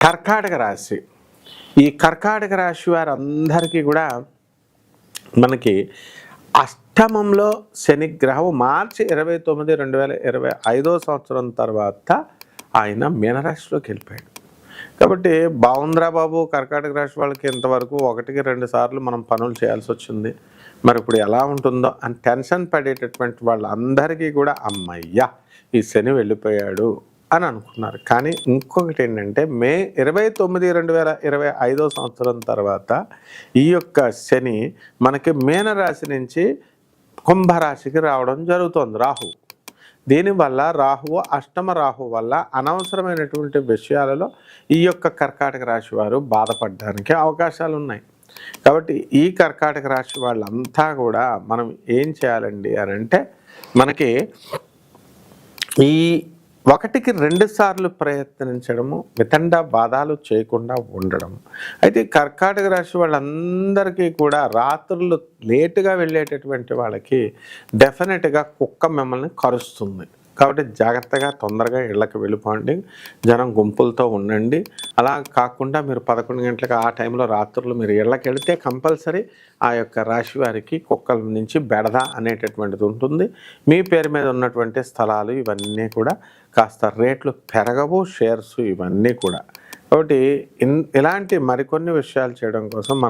కర్కాటక రాశి. ఈ కర్కాటక రాశి వారందరికీ కూడా మనకి అష్టమంలో శనిగ్రహం మార్చి 29, 2025 సంవత్సరం తర్వాత ఆయన మీనరాశిలోకి వెళ్ళిపోయాడు. కాబట్టి బాగుందిరా బాబు, కర్కాటక రాశి వాళ్ళకి ఇంతవరకు 1-2 సార్లు మనం పనులు చేయాల్సి వచ్చింది, మరి ఇప్పుడు ఎలా ఉంటుందో అని టెన్షన్ పడేటటువంటి వాళ్ళందరికీ కూడా అమ్మయ్యా ఈ శని వెళ్ళిపోయాడు అని అనుకున్నారు. కానీ ఇంకొకటి ఏంటంటే మే 29, 2025 సంవత్సరం తర్వాత ఈ యొక్క శని మనకి మీనరాశి నుంచి కుంభరాశికి రావడం జరుగుతుంది. రాహు దీనివల్ల రాహువు అష్టమ రాహు వల్ల అనవసరమైనటువంటి విషయాలలో ఈ యొక్క కర్కాటక రాశి వారు బాధపడడానికి అవకాశాలు ఉన్నాయి. కాబట్టి ఈ కర్కాటక రాశి వాళ్ళంతా కూడా మనం ఏం చేయాలండి అని అంటే మనకి ఈ 1-2 సార్లు ప్రయత్నించడము, వితండ బాధాలు చేయకుండా ఉండడం. అయితే కర్కాటక రాశి వాళ్ళందరికీ కూడా రాత్రులు లేటుగా వెళ్ళేటటువంటి వాళ్ళకి డెఫినెట్గా కుక్క మిమ్మల్ని కరుస్తుంది. కాబట్టి జాగ్రత్తగా తొందరగా ఇళ్ళకి వెళ్ళిపోండి, జనం గుంపులతో ఉండండి. అలా కాకుండా మీరు 11 గంటలకు ఆ టైంలో రాత్రులు మీరు ఇళ్ళకి వెళితే కంపల్సరీ ఆ యొక్క రాశి వారికి కుక్కల నుంచి బెడద అనేటటువంటిది ఉంటుంది. మీ పేరు మీద ఉన్నటువంటి స్థలాలు ఇవన్నీ కూడా కాస్త రేట్లు పెరగవు, షేర్స్ ఇవన్నీ కూడా. కాబట్టి ఇలాంటి మరికొన్ని విషయాలు చేయడం కోసం మన